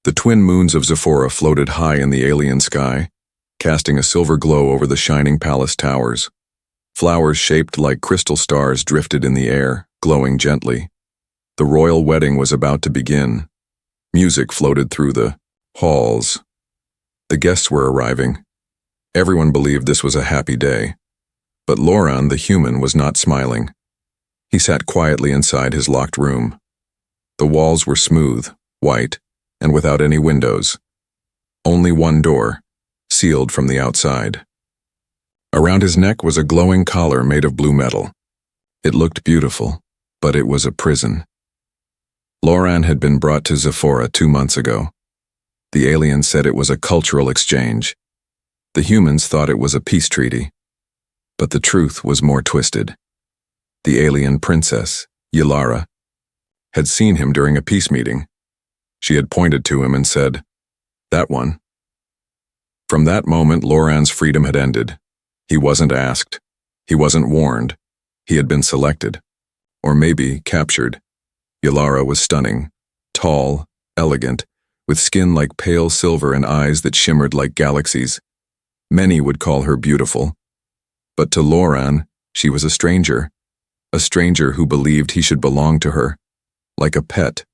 The twin moons of Zephora floated high in the alien sky, casting a silver glow over the shining palace towers. Flowers shaped like crystal stars drifted in the air, glowing gently. The royal wedding was about to begin. Music floated through the halls. The guests were arriving. Everyone believed this was a happy day. But Loran, the human, was not smiling. He sat quietly inside his locked room. The walls were smooth, white, and without any windows. Only one door, sealed from the outside. Around his neck was a glowing collar made of blue metal. It looked beautiful, but it was a prison. Loran had been brought to Zephora 2 months ago. The aliens said it was a cultural exchange. The humans thought it was a peace treaty. But the truth was more twisted. The alien princess, Ylara, had seen him during a peace meeting. She had pointed to him and said, "That one." From that moment, Loran's freedom had ended. He wasn't asked. He wasn't warned. He had been selected. Or maybe captured. Ylara was stunning, tall, elegant, with skin like pale silver and eyes that shimmered like galaxies. Many would call her beautiful. But to Loran, she was a stranger who believed he should belong to her, like a pet.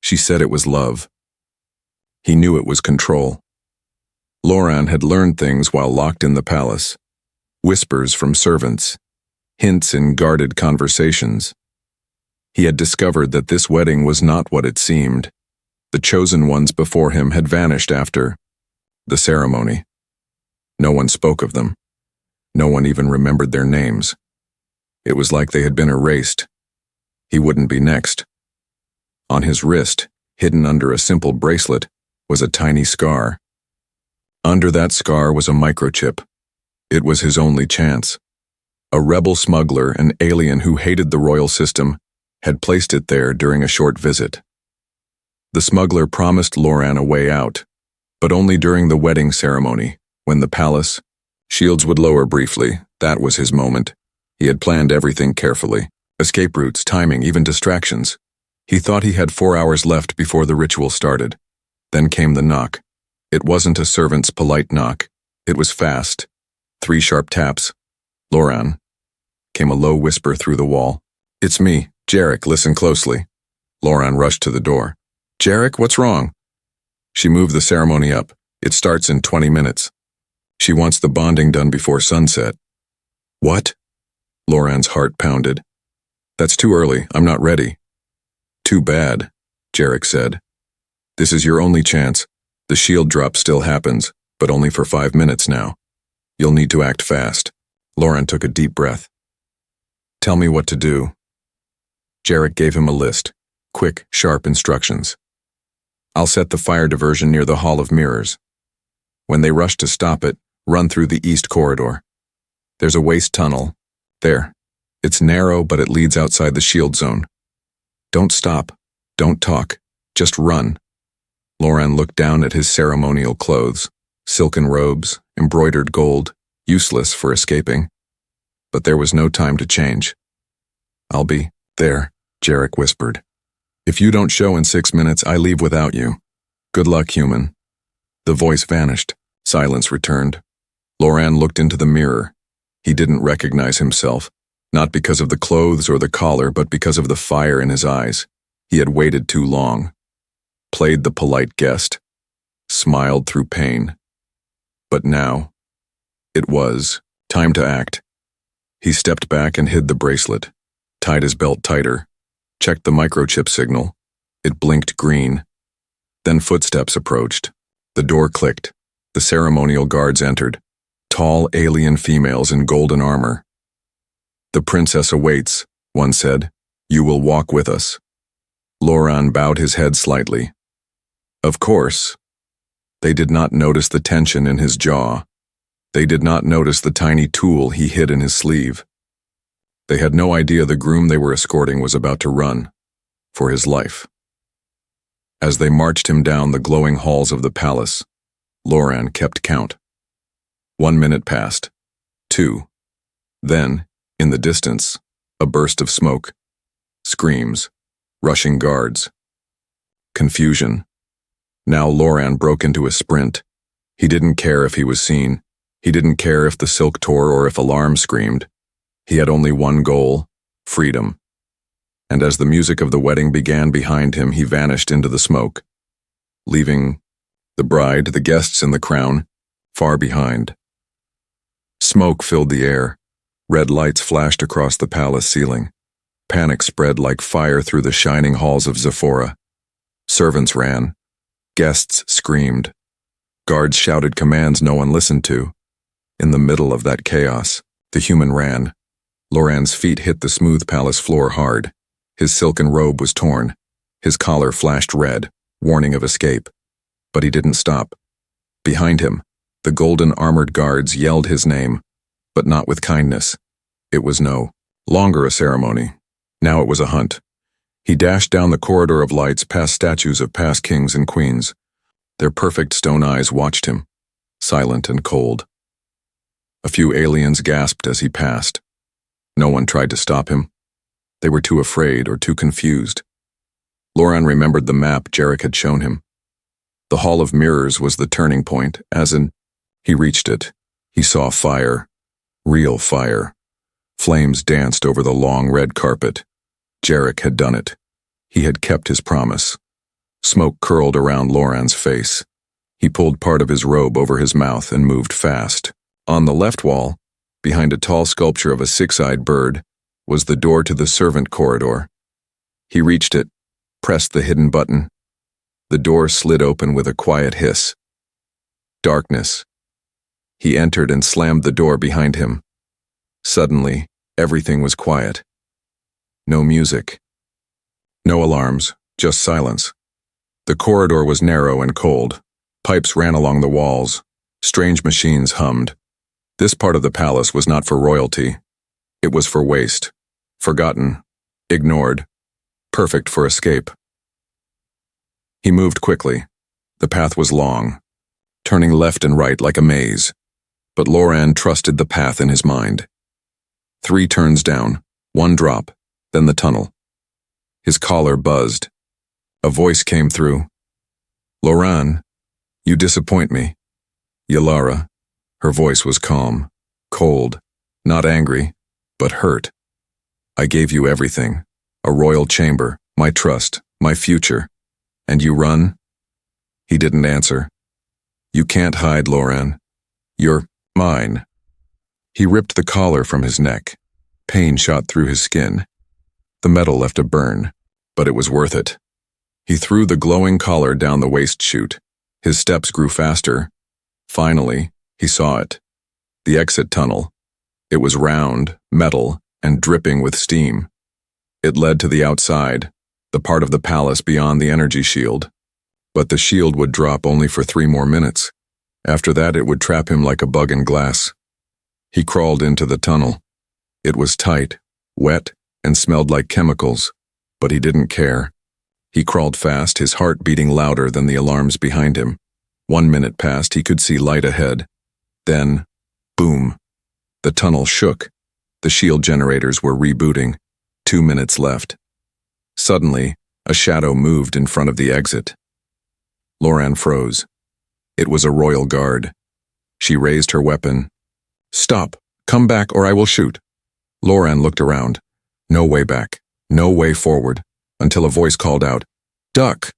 She said it was love. He knew it was control. Loran had learned things while locked in the palace. Whispers from servants, hints in guarded conversations. He had discovered that this wedding was not what it seemed. The chosen ones before him had vanished after the ceremony. No one spoke of them. No one even remembered their names. It was like they had been erased. He wouldn't be next. On his wrist, hidden under a simple bracelet, was a tiny scar. Under that scar was a microchip. It was his only chance. A rebel smuggler, an alien who hated the royal system, had placed it there during a short visit. The smuggler promised Loran a way out, but only during the wedding ceremony, when the palace shields would lower briefly. That was his moment. He had planned everything carefully. Escape routes, timing, even distractions. He thought he had 4 hours left before the ritual started. Then came the knock. It wasn't a servant's polite knock. It was fast. 3 sharp taps. "Loran." Came a low whisper through the wall. "It's me, Jarek, listen closely." Loran rushed to the door. "Jarek, what's wrong?" She moved the ceremony up. "It starts in 20 minutes. She wants the bonding done before sunset." "What?" Loran's heart pounded. "That's too early. I'm not ready." "Too bad," Jarek said. "This is your only chance. The shield drop still happens, but only for 5 minutes now. You'll need to act fast." Loran took a deep breath. "Tell me what to do." Jarek gave him a list. Quick, sharp instructions. "I'll set the fire diversion near the Hall of Mirrors. When they rush to stop it, run through the east corridor. There's a waste tunnel. There. It's narrow, but it leads outside the shield zone. Don't stop. Don't talk. Just run." Loran looked down at his ceremonial clothes, silken robes, embroidered gold, useless for escaping. But there was no time to change. "I'll be there," Jarek whispered. "If you don't show in 6 minutes, I leave without you. Good luck, human." The voice vanished. Silence returned. Loran looked into the mirror. He didn't recognize himself, not because of the clothes or the collar, but because of the fire in his eyes. He had waited too long. Played the polite guest. Smiled through pain. But now, it was time to act. He stepped back and hid the bracelet, tied his belt tighter, checked the microchip signal. It blinked green. Then footsteps approached. The door clicked. The ceremonial guards entered. Tall alien females in golden armor. "The princess awaits," one said. "You will walk with us." Loran bowed his head slightly. Of course. They did not notice the tension in his jaw. They did not notice the tiny tool he hid in his sleeve. They had no idea the groom they were escorting was about to run for his life. As they marched him down the glowing halls of the palace, Loran kept count. 1 minute passed. 2. Then, in the distance, a burst of smoke. Screams. Rushing guards. Confusion. Now Loran broke into a sprint. He didn't care if he was seen. He didn't care if the silk tore or if alarm screamed. He had only one goal: freedom. And as the music of the wedding began behind him, he vanished into the smoke, leaving the bride, the guests and the crown far behind. Smoke filled the air. Red lights flashed across the palace ceiling. Panic spread like fire through the shining halls of Zephora. Servants ran. Guests screamed. Guards shouted commands no one listened to. In the middle of that chaos, the human ran. Loran's feet hit the smooth palace floor hard. His silken robe was torn. His collar flashed red, warning of escape. But he didn't stop. Behind him, the golden armored guards yelled his name, but not with kindness. It was no longer a ceremony. Now it was a hunt. He dashed down the corridor of lights past statues of past kings and queens. Their perfect stone eyes watched him, silent and cold. A few aliens gasped as he passed. No one tried to stop him. They were too afraid or too confused. Loran remembered the map Jarek had shown him. The Hall of Mirrors was the turning point, as in, he reached it. He saw fire, real fire. Flames danced over the long red carpet. Jarek had done it. He had kept his promise. Smoke curled around Loran's face. He pulled part of his robe over his mouth and moved fast. On the left wall, behind a tall sculpture of a six-eyed bird, was the door to the servant corridor. He reached it, pressed the hidden button. The door slid open with a quiet hiss. Darkness. He entered and slammed the door behind him. Suddenly, everything was quiet. No music. No alarms, just silence. The corridor was narrow and cold. Pipes ran along the walls. Strange machines hummed. This part of the palace was not for royalty. It was for waste. Forgotten. Ignored. Perfect for escape. He moved quickly. The path was long, turning left and right like a maze. But Loran trusted the path in his mind. 3 turns down, 1 drop, then the tunnel. His collar buzzed. A voice came through. "Loran, you disappoint me." Yalara. Her voice was calm, cold, not angry, but hurt. "I gave you everything. A royal chamber, my trust, my future. And you run?" He didn't answer. "You can't hide, Loran. You're mine." He ripped the collar from his neck. Pain shot through his skin. The metal left a burn, but it was worth it. He threw the glowing collar down the waste chute. His steps grew faster. Finally, he saw it. The exit tunnel. It was round, metal, and dripping with steam. It led to the outside, the part of the palace beyond the energy shield. But the shield would drop only for 3 more minutes. After that, it would trap him like a bug in glass. He crawled into the tunnel. It was tight, wet, and smelled like chemicals, but he didn't care. He crawled fast, his heart beating louder than the alarms behind him. 1 minute passed, he could see light ahead. Then, boom. The tunnel shook. The shield generators were rebooting. 2 minutes left. Suddenly, a shadow moved in front of the exit. Loran froze. It was a royal guard. She raised her weapon. "Stop! Come back or I will shoot." Loran looked around. No way back. No way forward. Until a voice called out, "Duck!"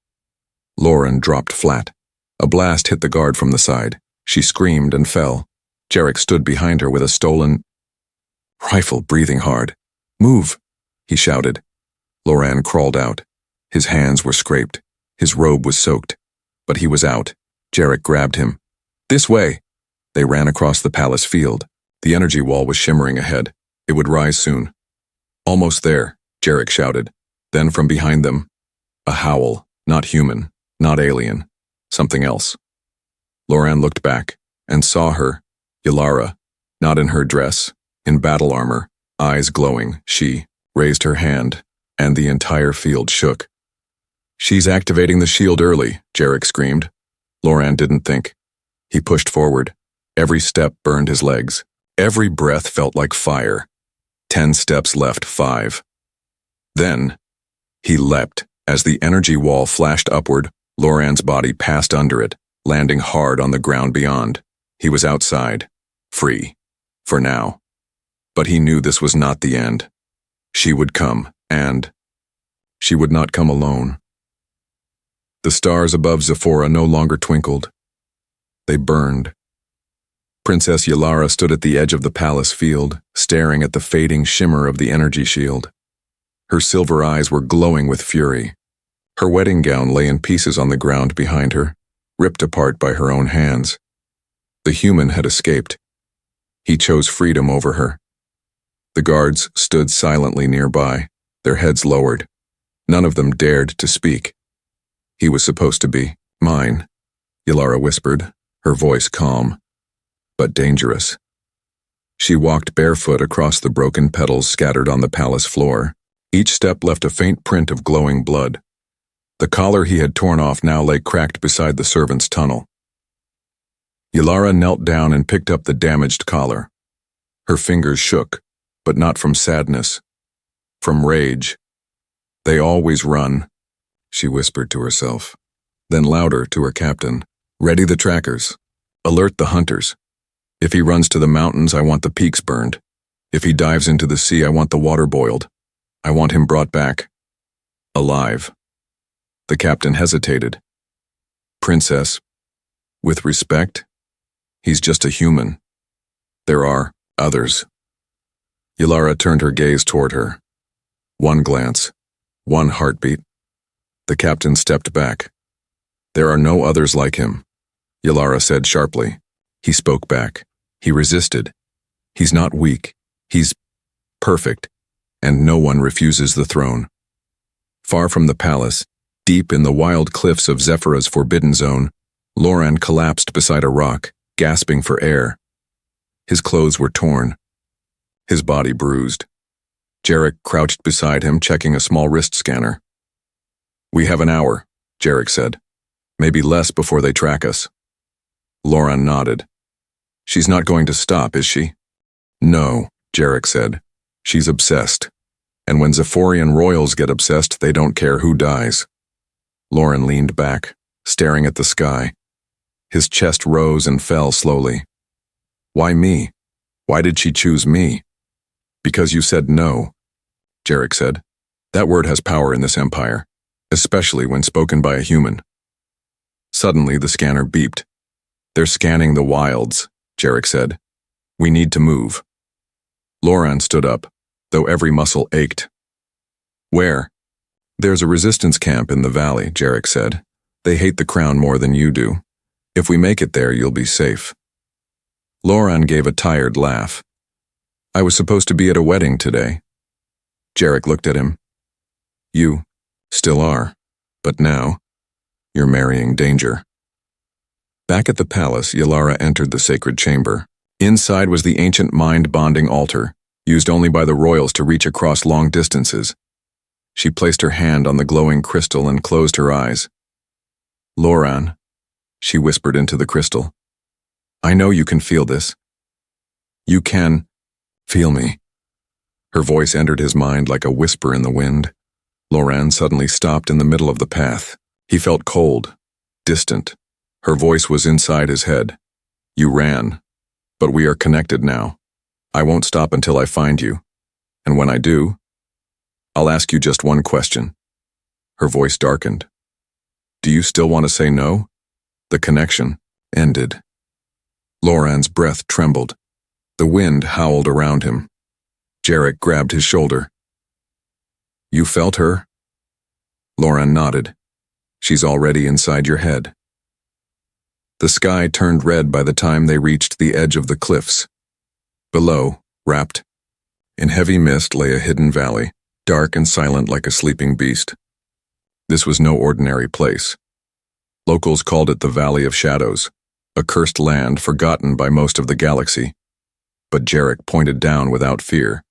Loran dropped flat. A blast hit the guard from the side. She screamed and fell. Jarek stood behind her with a stolen rifle, breathing hard. "Move!" he shouted. Loran crawled out. His hands were scraped. His robe was soaked. But he was out. Jarek grabbed him. "This way!" They ran across the palace field. The energy wall was shimmering ahead. It would rise soon. "Almost there," Jarek shouted. Then from behind them, a howl, not human, not alien, something else. Loran looked back and saw her, Yalara, not in her dress, in battle armor, eyes glowing. She raised her hand, and the entire field shook. "She's activating the shield early," Jarek screamed. Loran didn't think. He pushed forward. Every step burned his legs. Every breath felt like fire. 10 steps left, 5. Then, he leapt as the energy wall flashed upward, Loran's body passed under it, landing hard on the ground beyond. He was outside, free, for now. But he knew this was not the end. She would come, and she would not come alone. The stars above Zephora no longer twinkled. They burned. Princess Yalara stood at the edge of the palace field, staring at the fading shimmer of the energy shield. Her silver eyes were glowing with fury. Her wedding gown lay in pieces on the ground behind her, ripped apart by her own hands. The human had escaped. He chose freedom over her. The guards stood silently nearby, their heads lowered. None of them dared to speak. He was supposed to be mine, Yalara whispered, her voice calm, but dangerous. She walked barefoot across the broken petals scattered on the palace floor. Each step left a faint print of glowing blood. The collar he had torn off now lay cracked beside the servant's tunnel. Yalara knelt down and picked up the damaged collar. Her fingers shook, but not from sadness, from rage. They always run, she whispered to herself, then louder to her captain. Ready the trackers. Alert the hunters. If he runs to the mountains, I want the peaks burned. If he dives into the sea, I want the water boiled. I want him brought back, alive. The captain hesitated. Princess, with respect, he's just a human. There are others. Yalara turned her gaze toward her. One glance, one heartbeat. The captain stepped back. There are no others like him, Yalara said sharply. He spoke back. He resisted. He's not weak. He's perfect, and no one refuses the throne. Far from the palace, deep in the wild cliffs of Zephora's forbidden zone, Loran collapsed beside a rock, gasping for air. His clothes were torn, his body bruised. Jarek crouched beside him, checking a small wrist scanner. We have an hour, Jarek said. Maybe less before they track us. Loran nodded. She's not going to stop, is she? No, Jarek said. She's obsessed. And when Zephorian royals get obsessed, they don't care who dies. Loran leaned back, staring at the sky. His chest rose and fell slowly. Why me? Why did she choose me? Because you said no, Jarek said. That word has power in this empire, especially when spoken by a human. Suddenly, the scanner beeped. They're scanning the wilds, Jarek said. We need to move. Loran stood up, though every muscle ached. Where? There's a resistance camp in the valley, Jarek said. They hate the crown more than you do. If we make it there, you'll be safe. Loran gave a tired laugh. I was supposed to be at a wedding today. Jarek looked at him. You still are, but now you're marrying danger. Back at the palace, Yalara entered the sacred chamber. Inside was the ancient mind-bonding altar, used only by the royals to reach across long distances. She placed her hand on the glowing crystal and closed her eyes. Loran, she whispered into the crystal. I know you can feel this. You can feel me. Her voice entered his mind like a whisper in the wind. Loran suddenly stopped in the middle of the path. He felt cold, distant. Her voice was inside his head. You ran, but we are connected now. I won't stop until I find you. And when I do, I'll ask you just one question. Her voice darkened. Do you still want to say no? The connection ended. Loran's breath trembled. The wind howled around him. Jarek grabbed his shoulder. You felt her? Loran nodded. She's already inside your head. The sky turned red by the time they reached the edge of the cliffs. Below, wrapped in heavy mist, lay a hidden valley, dark and silent like a sleeping beast. This was no ordinary place. Locals called it the Valley of Shadows, a cursed land forgotten by most of the galaxy. But Jarek pointed down without fear.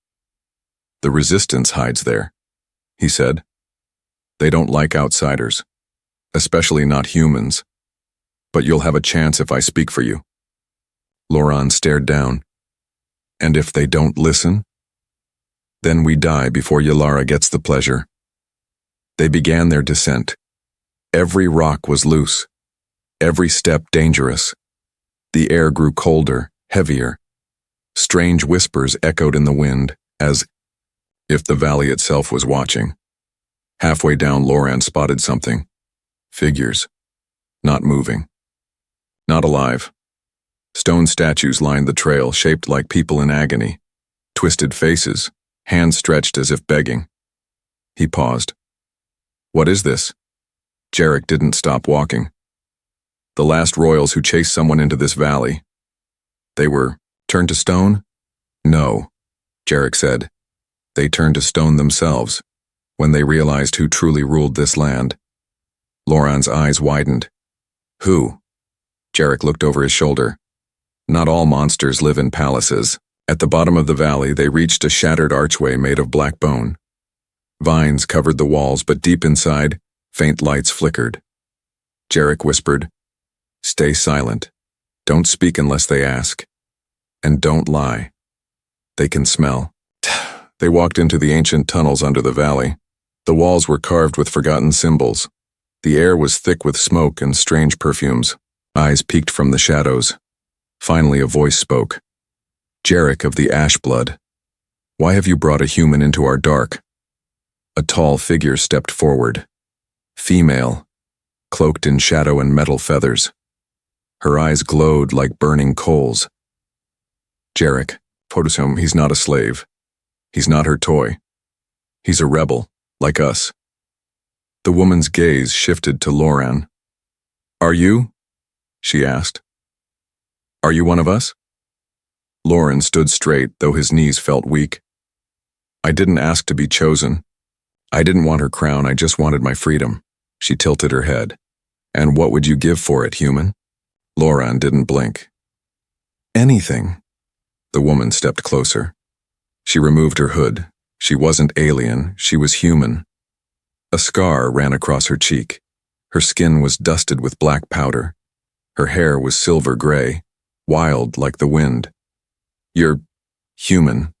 The resistance hides there, he said. They don't like outsiders, especially not humans. But you'll have a chance if I speak for you. Loran stared down. And if they don't listen? Then we die before Yalara gets the pleasure. They began their descent. Every rock was loose, every step dangerous. The air grew colder, heavier. Strange whispers echoed in the wind, as if the valley itself was watching. Halfway down, Loran spotted something. Figures. Not moving. Not alive. Stone statues lined the trail, shaped like people in agony. Twisted faces, hands stretched as if begging. He paused. What is this? Jarek didn't stop walking. The last royals who chased someone into this valley. They were turned to stone? No, Jarek said. They turned to stone themselves, when they realized who truly ruled this land. Loran's eyes widened. Who? Jarek looked over his shoulder. Not all monsters live in palaces. At the bottom of the valley, they reached a shattered archway made of black bone. Vines covered the walls, but deep inside, faint lights flickered. Jarek whispered, Stay silent. Don't speak unless they ask. And don't lie. They can smell. They walked into the ancient tunnels under the valley. The walls were carved with forgotten symbols. The air was thick with smoke and strange perfumes. Eyes peeked from the shadows. Finally, a voice spoke. Jarek of the Ash Blood, why have you brought a human into our dark? A tall figure stepped forward. Female, cloaked in shadow and metal feathers. Her eyes glowed like burning coals. Jarek, Potosum, he's not a slave. He's not her toy. He's a rebel, like us. The woman's gaze shifted to Loran. Are you? She asked. Are you one of us? Loran stood straight, though his knees felt weak. I didn't ask to be chosen. I didn't want her crown, I just wanted my freedom. She tilted her head. And what would you give for it, human? Loran didn't blink. Anything. The woman stepped closer. She removed her hood. She wasn't alien, she was human. A scar ran across her cheek. Her skin was dusted with black powder. Her hair was silver gray, wild like the wind. You're human,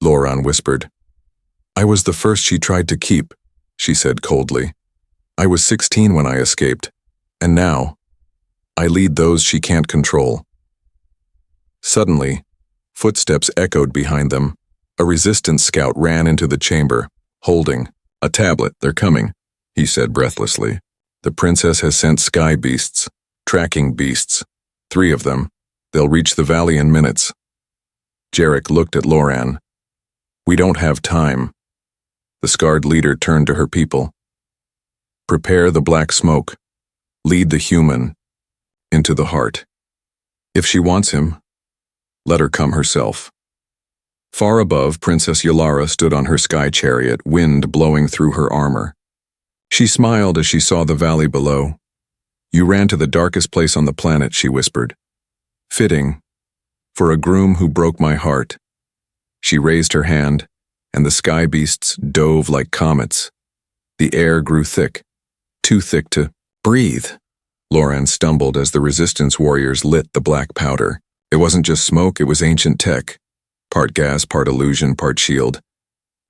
Loran whispered. I was the first she tried to keep, she said coldly. I was 16 when I escaped, and now, I lead those she can't control. Suddenly, footsteps echoed behind them. A resistance scout ran into the chamber, holding a tablet. They're coming, he said breathlessly. The princess has sent sky beasts, tracking beasts. 3 of them. They'll reach the valley in minutes. Jarek looked at Loran. We don't have time. The scarred leader turned to her people. Prepare the black smoke. Lead the human into the heart. If she wants him, let her come herself. Far above, Princess Yalara stood on her sky chariot, wind blowing through her armor. She smiled as she saw the valley below. You ran to the darkest place on the planet, she whispered. Fitting, for a groom who broke my heart. She raised her hand, and the sky beasts dove like comets. The air grew thick, too thick to breathe. Loran stumbled as the resistance warriors lit the black powder. It wasn't just smoke, it was ancient tech. Part gas, part illusion, part shield.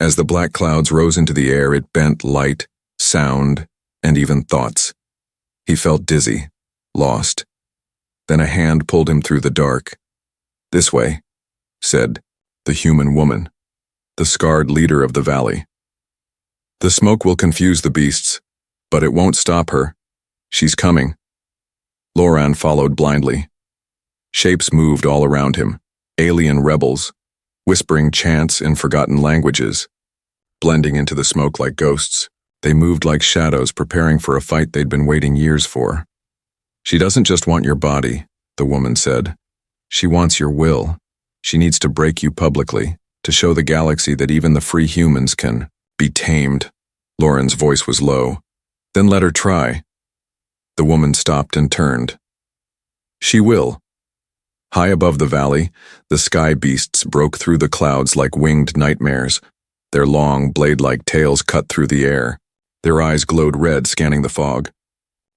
As the black clouds rose into the air, it bent light, sound, and even thoughts. He felt dizzy, lost. Then a hand pulled him through the dark. This way, said the human woman, the scarred leader of the valley. The smoke will confuse the beasts, but it won't stop her. She's coming. Loran followed blindly. Shapes moved all around him, alien rebels, whispering chants in forgotten languages. Blending into the smoke like ghosts, they moved like shadows preparing for a fight they'd been waiting years for. She doesn't just want your body, the woman said. She wants your will. She needs to break you publicly, to show the galaxy that even the free humans can be tamed. Loran's voice was low. Then let her try. The woman stopped and turned. She will. High above the valley, the sky beasts broke through the clouds like winged nightmares. Their long, blade-like tails cut through the air. Their eyes glowed red, scanning the fog.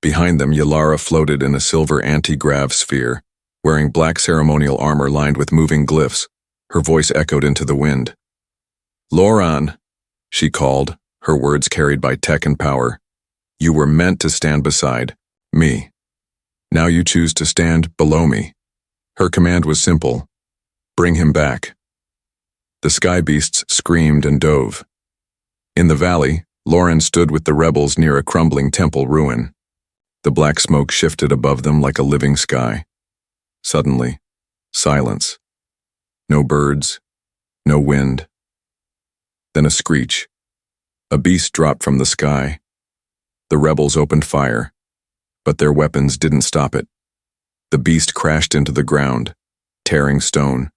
Behind them, Yalara floated in a silver anti-grav sphere, wearing black ceremonial armor lined with moving glyphs. Her voice echoed into the wind. Loran, she called, her words carried by tech and power. You were meant to stand beside me. Now you choose to stand below me. Her command was simple. Bring him back. The sky beasts screamed and dove. In the valley, Lauren stood with the rebels near a crumbling temple ruin. The black smoke shifted above them like a living sky. Suddenly, silence. No birds, no wind. Then a screech. A beast dropped from the sky. The rebels opened fire, but their weapons didn't stop it. The beast crashed into the ground, tearing stone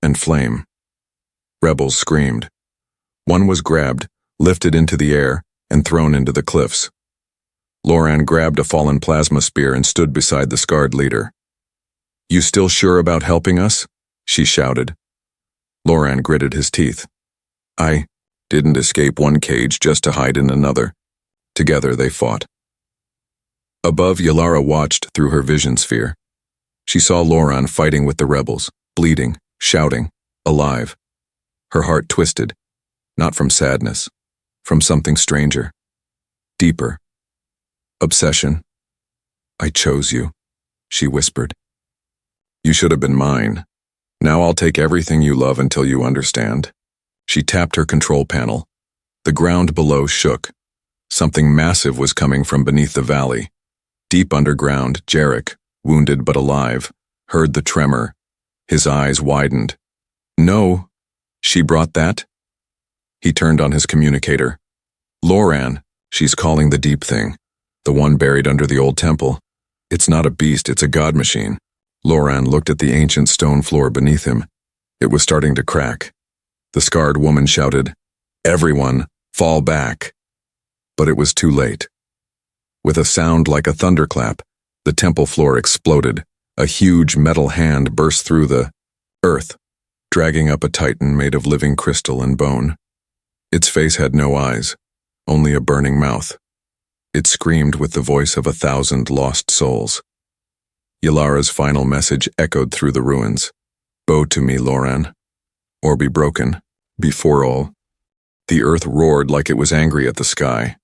and flame. Rebels screamed. One was grabbed, lifted into the air, and thrown into the cliffs. Loran grabbed a fallen plasma spear and stood beside the scarred leader. You still sure about helping us? She shouted. Loran gritted his teeth. I didn't escape one cage just to hide in another. Together they fought. Above, Yalara watched through her vision sphere. She saw Loran fighting with the rebels, bleeding, shouting, alive. Her heart twisted, not from sadness, from something stranger, deeper. Obsession. I chose you, she whispered. You should have been mine. Now I'll take everything you love until you understand. She tapped her control panel. The ground below shook. Something massive was coming from beneath the valley. Deep underground, Jarek, wounded but alive, heard the tremor. His eyes widened. No, she brought that? He turned on his communicator. Loran, she's calling the deep thing. The one buried under the old temple. It's not a beast, it's a god machine. Loran looked at the ancient stone floor beneath him. It was starting to crack. The scarred woman shouted, Everyone, fall back. But it was too late. With a sound like a thunderclap, the temple floor exploded. A huge metal hand burst through the earth, dragging up a titan made of living crystal and bone. Its face had no eyes, only a burning mouth. It screamed with the voice of 1,000 lost souls. Yalara's final message echoed through the ruins. Bow to me, Loran, or be broken, before all. The earth roared like it was angry at the sky.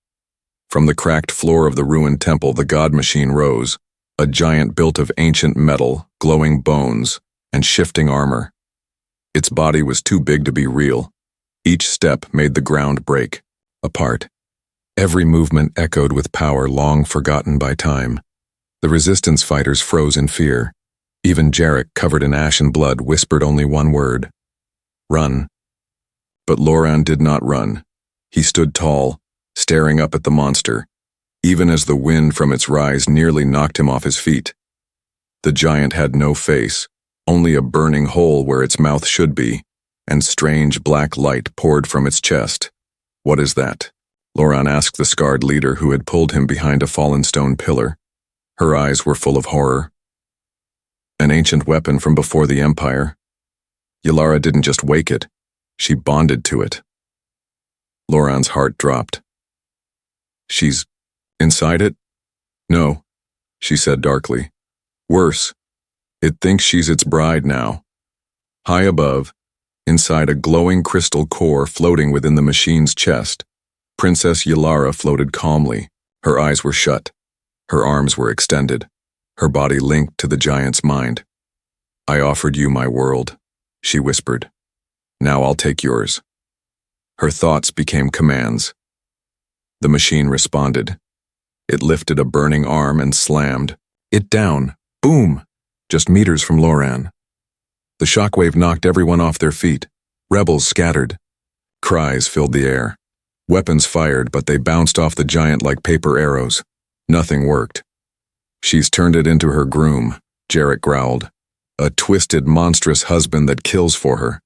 From the cracked floor of the ruined temple, the god machine rose, a giant built of ancient metal, glowing bones, and shifting armor. Its body was too big to be real. Each step made the ground break, apart. Every movement echoed with power long forgotten by time. The resistance fighters froze in fear. Even Jarek, covered in ash and blood, whispered only one word. Run. But Loran did not run. He stood tall, staring up at the monster, even as the wind from its rise nearly knocked him off his feet. The giant had no face, only a burning hole where its mouth should be, and strange black light poured from its chest. What is that? Loran asked the scarred leader who had pulled him behind a fallen stone pillar. Her eyes were full of horror. An ancient weapon from before the Empire. Yalara didn't just wake it, she bonded to it. Loran's heart dropped. She's inside it? No, she said darkly. Worse, it thinks she's its bride now. High above, inside a glowing crystal core floating within the machine's chest, Princess Yalara floated calmly. Her eyes were shut. Her arms were extended. Her body linked to the giant's mind. I offered you my world, she whispered. Now I'll take yours. Her thoughts became commands. The machine responded. It lifted a burning arm and slammed it down. Boom! Just meters from Loran. The shockwave knocked everyone off their feet. Rebels scattered. Cries filled the air. Weapons fired, but they bounced off the giant like paper arrows. Nothing worked. She's turned it into her groom, Jarek growled. A twisted, monstrous husband that kills for her.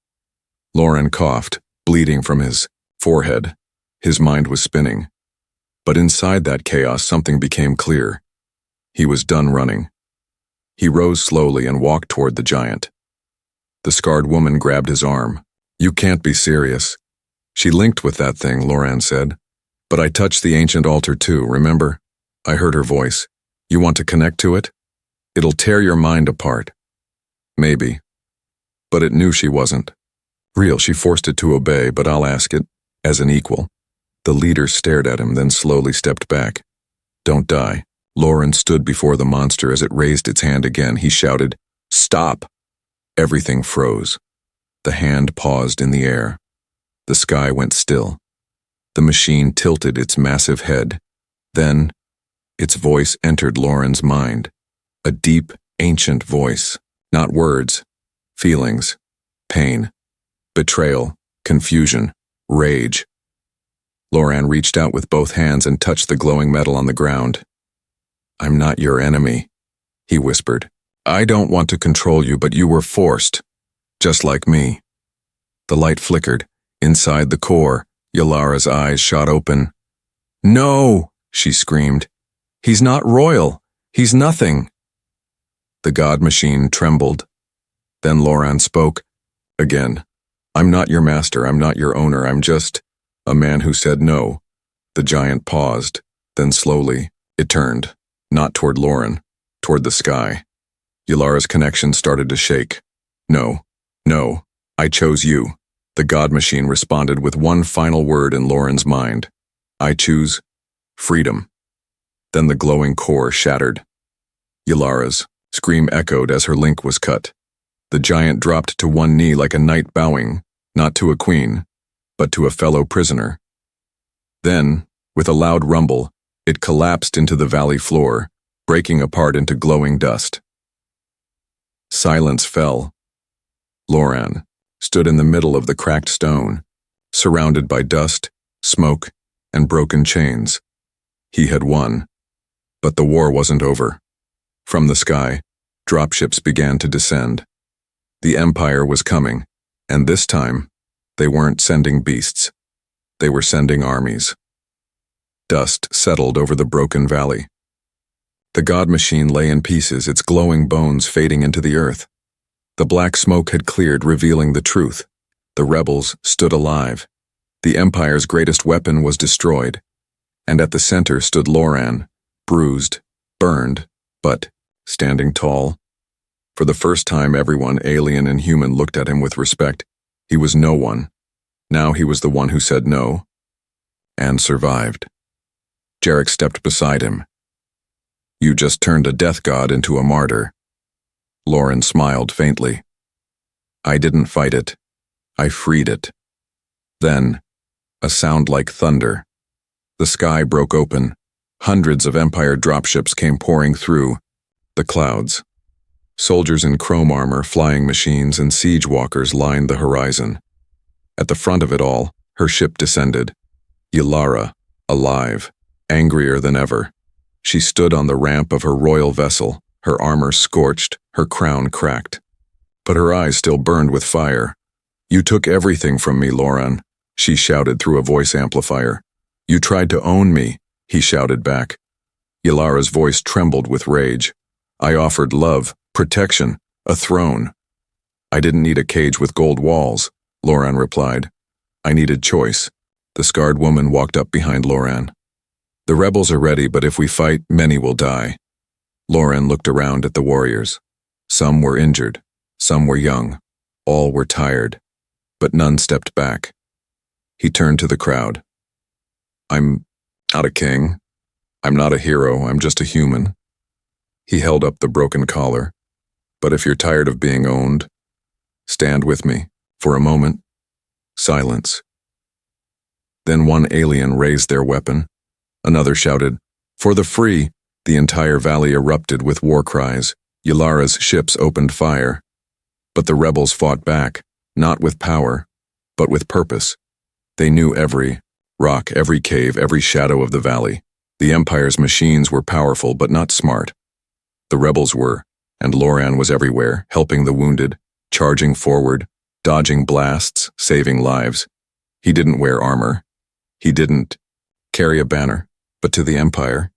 Loran coughed, bleeding from his forehead. His mind was spinning. But inside that chaos, something became clear. He was done running. He rose slowly and walked toward the giant. The scarred woman grabbed his arm. You can't be serious. She linked with that thing, Loran said. But I touched the ancient altar too, remember? I heard her voice. You want to connect to it? It'll tear your mind apart. Maybe. But it knew she wasn't. Real, she forced it to obey, but I'll ask it, as an equal. The leader stared at him, then slowly stepped back. Don't die. Lauren stood before the monster as it raised its hand again. He shouted, "Stop!" Everything froze. The hand paused in the air. The sky went still. The machine tilted its massive head. Then, its voice entered Lauren's mind. A deep, ancient voice. Not words. Feelings. Pain. Betrayal. Confusion. Rage. Lauren reached out with both hands and touched the glowing metal on the ground. "I'm not your enemy," he whispered. "I don't want to control you, but you were forced. Just like me." The light flickered. Inside the core, Yalara's eyes shot open. "No!" she screamed. "He's not royal. He's nothing." The god machine trembled. Then Lauren spoke again. "I'm not your master. I'm not your owner. I'm just a man who said no." The giant paused. Then slowly, it turned. Not toward Lauren, toward the sky. Yalara's connection started to shake. "No, no, I chose you." The god machine responded with one final word in Lauren's mind. "I choose freedom." Then the glowing core shattered. Yalara's scream echoed as her link was cut. The giant dropped to one knee like a knight bowing, not to a queen, but to a fellow prisoner. Then, with a loud rumble, it collapsed into the valley floor, breaking apart into glowing dust. Silence fell. Lauren stood in the middle of the cracked stone, surrounded by dust, smoke, and broken chains. He had won. But the war wasn't over. From the sky, dropships began to descend. The Empire was coming, and this time, they weren't sending beasts. They were sending armies. Dust settled over the broken valley. The god machine lay in pieces, its glowing bones fading into the earth. The black smoke had cleared, revealing the truth. The rebels stood alive. The Empire's greatest weapon was destroyed. And at the center stood Lauren, bruised, burned, but standing tall. For the first time, everyone, alien and human, looked at him with respect. He was no one. Now he was the one who said no. And survived. Jarek stepped beside him. "You just turned a death god into a martyr." Lauren smiled faintly. "I didn't fight it. I freed it." Then, a sound like thunder. The sky broke open. Hundreds of Empire dropships came pouring through the clouds. Soldiers in chrome armor, flying machines, and siege walkers lined the horizon. At the front of it all, her ship descended. Yalara, alive, angrier than ever. She stood on the ramp of her royal vessel, her armor scorched, her crown cracked. But her eyes still burned with fire. "You took everything from me, Lauren," she shouted through a voice amplifier. "You tried to own me," he shouted back. Yalara's voice trembled with rage. "I offered love, protection, a throne." "I didn't need a cage with gold walls," Lauren replied. "I needed choice." The scarred woman walked up behind Lauren. "The rebels are ready, but if we fight, many will die." Lauren looked around at the warriors. Some were injured, some were young, all were tired, but none stepped back. He turned to the crowd. "I'm not a king. I'm not a hero, I'm just a human." He held up the broken collar. "But if you're tired of being owned, stand with me." For a moment, silence. Then one alien raised their weapon. Another shouted, "For the free!" The entire valley erupted with war cries. Yalara's ships opened fire. But the rebels fought back, not with power, but with purpose. They knew every rock, every cave, every shadow of the valley. The Empire's machines were powerful but not smart. The rebels were, and Lauren was everywhere, helping the wounded, charging forward, dodging blasts, saving lives. He didn't wear armor. He didn't carry a banner, but to the Empire,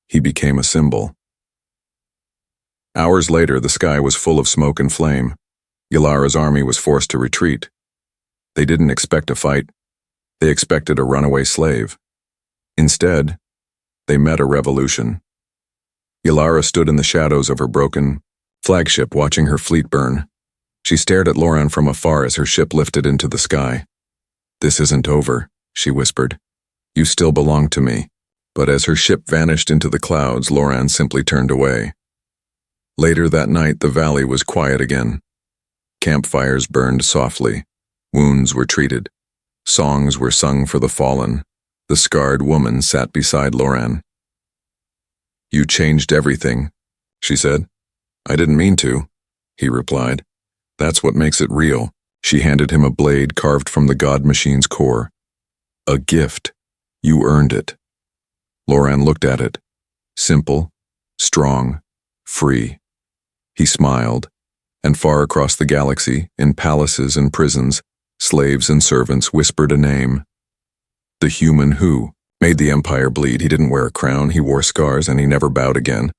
he became a symbol. Hours later, the sky was full of smoke and flame. Yalara's army was forced to retreat. They didn't expect a fight. They expected a runaway slave. Instead, they met a revolution. Yalara stood in the shadows of her broken flagship, watching her fleet burn. She stared at Lauren from afar as her ship lifted into the sky. "This isn't over," she whispered. "You still belong to me." But as her ship vanished into the clouds, Loran simply turned away. Later that night, the valley was quiet again. Campfires burned softly. Wounds were treated. Songs were sung for the fallen. The scarred woman sat beside Loran. "You changed everything," she said. "I didn't mean to," he replied. "That's what makes it real." She handed him a blade carved from the god machine's core. "A gift. You earned it." Loran looked at it. Simple, strong, free. He smiled, and far across the galaxy, in palaces and prisons, slaves and servants whispered a name. The human who made the Empire bleed. He didn't wear a crown, he wore scars, and he never bowed again.